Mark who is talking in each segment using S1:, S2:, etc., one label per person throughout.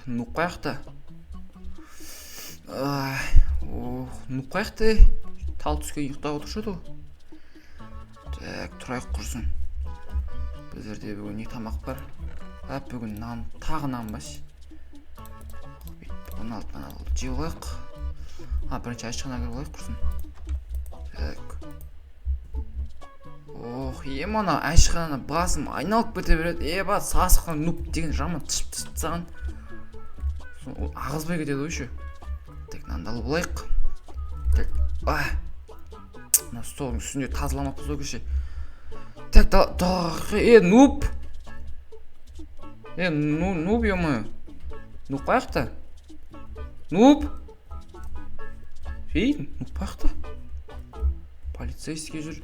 S1: Нуп қаяқта? Нуп қаяқта? Тал түскен ұйықтап отыршыды ғой. Так, тұрайық құрсын. Біздерде бүгін не тамақ бар? Бүгін нан, тағы нан бас. Бұны алтынан алып жей олайық. Бірінші ашығына кіріп олайық құрсын. Так. Ана ашығына басым айналып кете береді. Сасыққан нуп деген жаман тышып саған. Ағызбай кетеді ойшы. Так, нанды алып олайық. Так, мына столдың үстінде тазаламаппыз ғой кеше. Так, нуп. Нуп, ё-моё. Нуп қаяқта? Нуп. Нуп қаяқта? Полицейский жүр.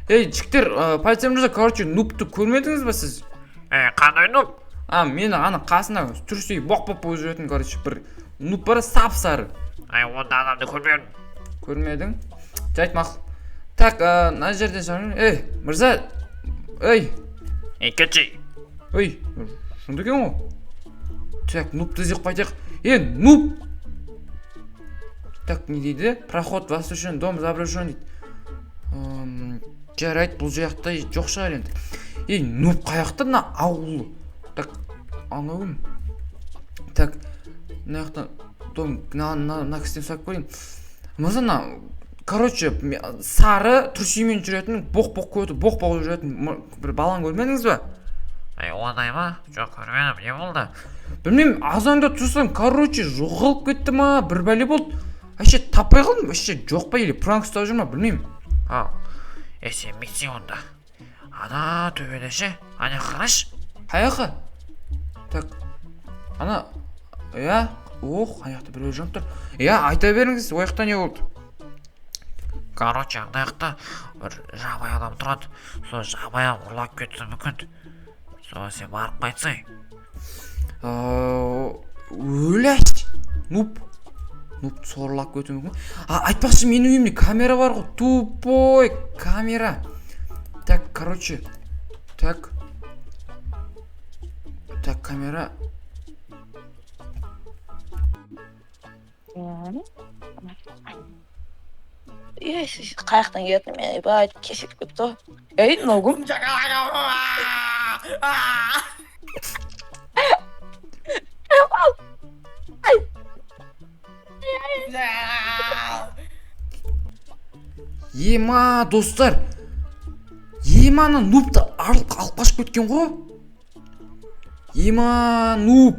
S1: Жігіттер, полицейм жүрсе, короче, нупты көрмедіңіз ба сіз?
S2: Қандай нуп?
S1: Мені ана қасына түрсей боқ-боқ болып жүретін, короче, бір нуп бары сап-сары.
S2: Онда адамды көрмедім.
S1: Көрмедің? Жайт мақыл. Так, мына жерден шамын. Мырза.
S2: Кетші.
S1: Шынды екен ғой. Так, нупты іздеп қайтайық. Нуп! Так, не дейді? Проход вас үшін, дом заброшен дейді. Жарайды, бұл жақта жоқ шығар енді. Нуп қаяқта мына ауылы. Так, анауым. Так, мына жақтан дом, мына кісіден сұрап көрейін. Мырза, короче, сары түрсеймен жүретін, боқ-боқ көті, боқ-боқ жүретін бір баланы көрмедіңіз ба?
S2: Ондай ма? Жоқ, көрмедім, не болды?
S1: Білмеймін, азанда тұрсам, короче, жоғалып кетті ма, бір бәле болды. Әше таппай қалдым, әше жоқ па, или пранк ұстап жүр ма, білмеймін.
S2: Сен мексен онда. Ана төбеде ше, ана қараш.
S1: Қаяқы? Так, ана, аяқта біреу жан тұр. Айта беріңіз, ояқта не болды?
S2: Короче, аңдаяқта бір жабай адам тұрады. Сол жабай адам ұрлап кетті мүмкін. Сол сен барып қайтсай.
S1: Өләш! Нуп сорлап кетті мүмкін. Айтпақшы, менің үйімде камера бар ғой. Тупой камера. Так, короче. Так, камера.
S3: Қаяқтан келетін мен кесіп кетті. Ногым.
S1: Достар. Ана нупты алып қашып кеткен ғой. Нуп.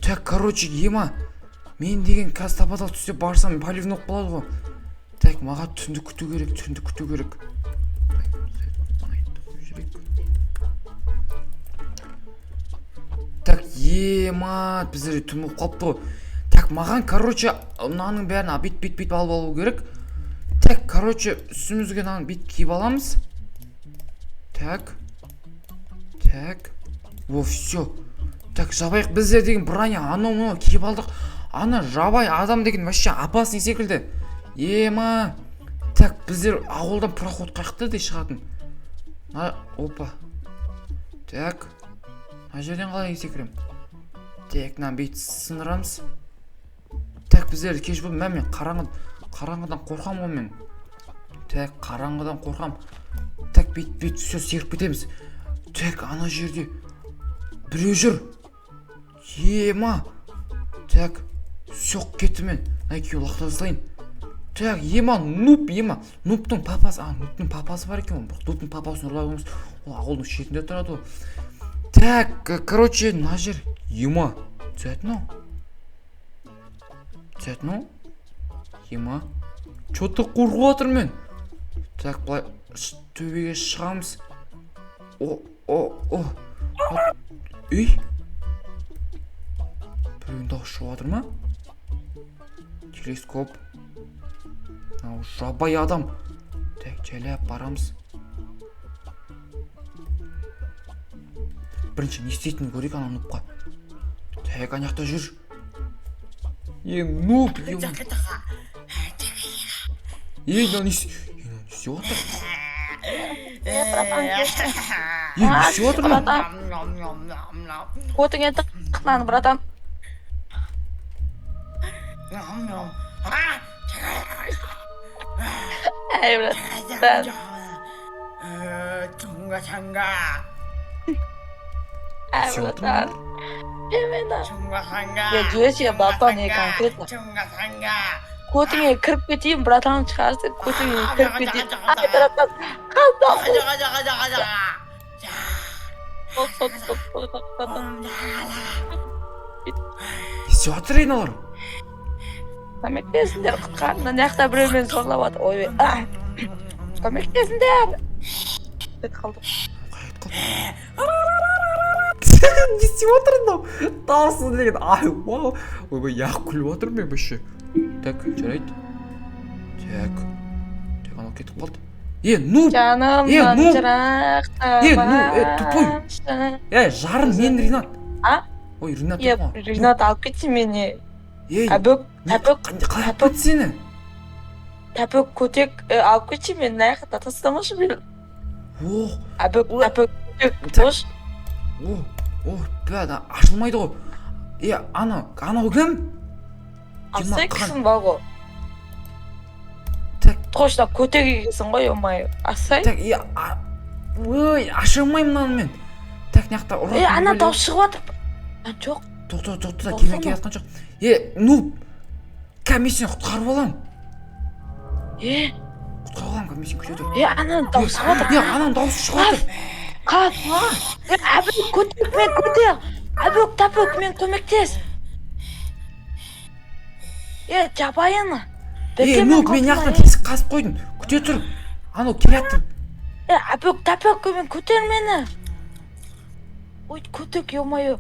S1: Так, короче, мен деген қазір тападал түсте барсам поливн оқып қалады ғой. Так, маға түнді күту керек. Так, біздер түн болып қалыпты ғой. Так, маған, короче, мынаның бәрін бит алып алу керек. Так, короче, үстімізге мынаның бит киіп аламыз. Так. Все. Так, жабайық, біздер деген броня, анау киіп алдық. Ана жабай адам деген вообще опасный секілді. Так, біздер ауылдан проход қаяқта дей шығатын. Опа. Так. Мына жерден қалай секірем? Так, мына бейт сындырамыз. Так, біздер кеш бұл, мен қараңғыдан қорқам ғой мен. Так, қараңғыдан қорқам. Так, бейт, все, секіріп кетеміз. Так, ана жерде біреу жүр. Так, все, кетті мен. Найкеу лақта жасайын. Так, нуптың папасы. Нуптың папасы бар екен. Нуптың папасын ұрлап өміз. Ол ауылдың шетінде тұрады ғой. Так, короче, мына жер. Түзәтін ау? Чоты қорқып отыр мен. Так, бұлай төбеге шығамыз. Біреуін дауыс шығып отыр ма? Телескоп. Жабай адам. Так, жайлап барамыз. Бірінші не істейтінін көрейік ана нупқа. Так, анақта жүр. Нуп, не істеп отыр?
S3: братан.
S1: не істеп жатыр мынау?
S3: Братан. Көтіңе тықнаны, братан. Ай, братан. Ай,
S1: Всё,
S3: братан. Именно. Я жүйесі братан не конкретно. Көтіңе кіріп кетейін, братан шығарсы. Көтіңе кіріп кетейін. Ай, братан. Қалдам. Стоп.
S1: не істеп жатыр еналар?
S3: Көмектесіңдер, құтқар. Мына жақта біреумен зорлап жатыр. Ой, көмектесіңдер. Қалды.
S1: Қайт қалды. Не істеп жатыр мынау? Дауысы деген ай вау. Ойбай яқ күліп жатыр мен вообще. Так, жарайды. Так, анау кетіп қалды. Ну,
S3: Жанымнан
S1: ну.
S3: жырақтама.
S1: тупой. Жарым мен Ринат.
S3: А?
S1: Ой, Ринат
S3: Е,
S1: деп қой.
S3: Ринат алып кетсін мені.
S1: Ей,
S3: Тәпөк
S1: қалай алып кетті сені?
S3: көтек алып кетші мені мына жақта тастамашы мені.
S1: Ох,
S3: Тәпөк көтек бош.
S1: бәді ашылмайды ғой. Анау кім?
S3: Асай кісің бар ғой.
S1: Так,
S3: Точно көтек екенсің ғой, омай. Асай.
S1: так, ой, аша алмаймын мынаны мен. Так, мынаяқта ұратын.
S3: Ана дауыс шығып жатыр. Жоқ.
S1: Тоқта, кеме келатқан жоқ. Нуб, комиссияны құтқарып алам. Құтқарып алам, комиссияны күте тұр.
S3: Ана дауыс шығып жатыр.
S1: Ананың дауысы шығып жатыр.
S3: Әбік көтек мен көтек. Әбік тәпік мен көмектес. Жабайыны.
S1: Нуб, мен яқтан тесік қасып қойдым. Күте тұр. Анау келатыр.
S3: Әбік тәпік мен көтер мені. Ой, көтек, ё-моё.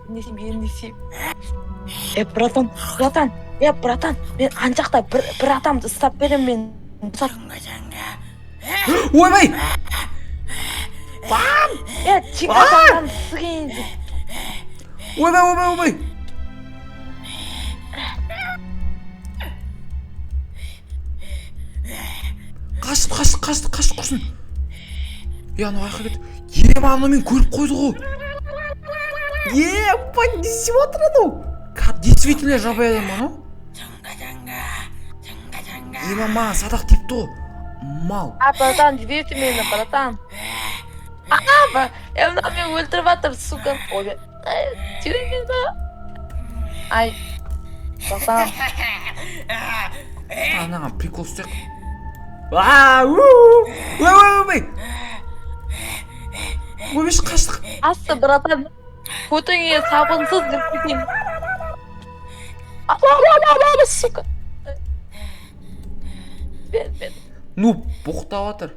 S3: Не істеймін. Братан, мен ана жақта бір адамды ұстап берем мен.
S1: Ойбай!
S3: Чикатаңнан сығайын.
S1: Ойбай! Қашты құрсын. Анау айқа кетті. Анау мен көріп қойды ғой. Опа, не істеп жатыр анау? Действительно жабай адам анау? Маған садақ тепті ғой. Мал.
S3: Братан, жіберші мені, братан. Мына мен өлтіріп жатыр, сука. Ой, жүрегім ба. Ай, братан.
S1: Анаған прикол істек. Ойбай! Ойбай, қаштық.
S3: Асты, братан. Көтіңе сабынсыз деп кетейін. Ала, сука. Мен.
S1: Нуб, боқтап жатыр.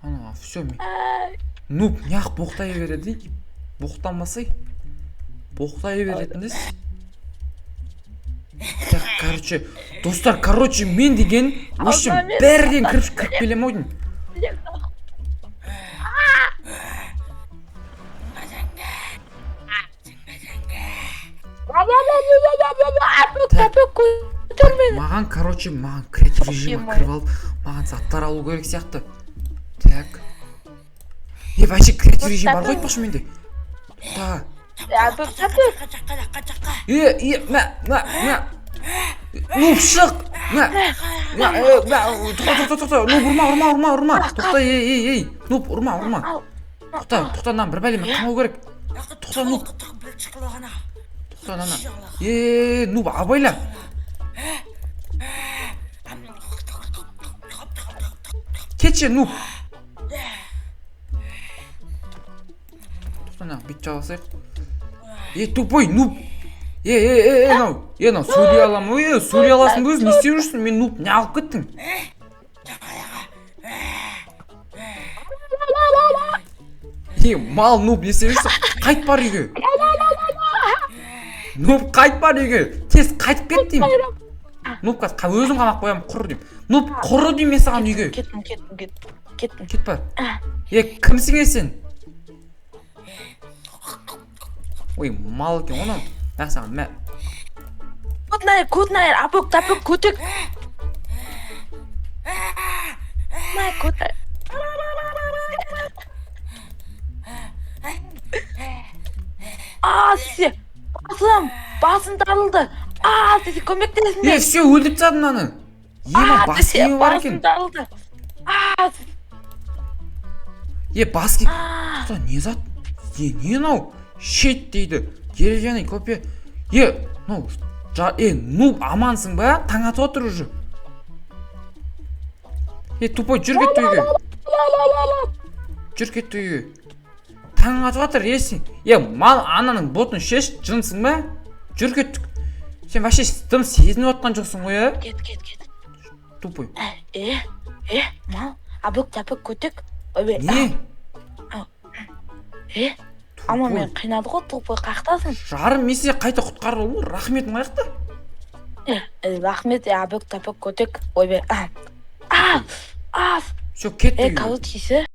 S1: Ана, все мен. Нуб, неғып боқтай береді? Боқтамасай. Боқтай беретіндес. Так, достар, мен деген өшім бәрден кіріп келем ойдың. Маған, маған креатив режимі кіріп алып, маған заттар алу керек сияқты. Так. Вообще креатив режим бар ғой айтпақшы менде. Та. Нуб, шық! Тоқта, Нуб, ұрма. Тоқта, ей. Нуб, ұрма. Тоқта, нам, бір бәлеме қамау керек. Тоқта, Нуб. Тоқта, нана. Нуб, абайла. Кетші, Нуб. Тоқта, нана, бет жаласайық. Тупой, Нуб. Нау, сөйлей алам. Сөйлей аласың өзің, не істеп жүрсің? Мен Нуб, не алып кеттің? Мал, Нуб, не істеп жүрсің? Қайт бар үйге. Нуб, қайт бар үйге. Тез қайтып кет дейм. Нуб, өзің қамақ қоям, құры дейм. Нуб, құры дейм мен саған үйге.
S3: Кеттім.
S1: Кет бар. Кімсің сен? Ой, мал екен, оны. Саған, мә.
S3: Көтнайыр, әбік, тәпік, көтек. Ана көтір. Сесе, басым тарылды. Сесе, көмектесін бе?
S1: Все, өлтіріп тастадым мынаны. Бас
S3: Сесе,
S1: киімі бар
S3: басым
S1: екен.
S3: тарылды.
S1: Бас киім. Құда, не зат? Не нау? Шет дейді. Деревянный көпе. Амансың ба? Таң атып отыр уже. Тупой, жүр кетті үйге. Жүр кетті үйге. Таң атып отыр, сен. Мал ананың ботын шеш, жынсың ба? Жүр кеттік. Сен вообще дым сезініп отқан жоқсың ғой,
S3: Кет.
S1: Тупой.
S3: Мал, абық-тапық көтек.
S1: Не?
S3: Ама мен қинады ғой, тупой қақтасың.
S1: Жарым, мен сізде қайта құтқарып ол, рахметің қайықта?
S3: Рахмет, абық-тапық көтек. Все,
S1: Все, кетті үйге.
S3: кәуіт жейсі?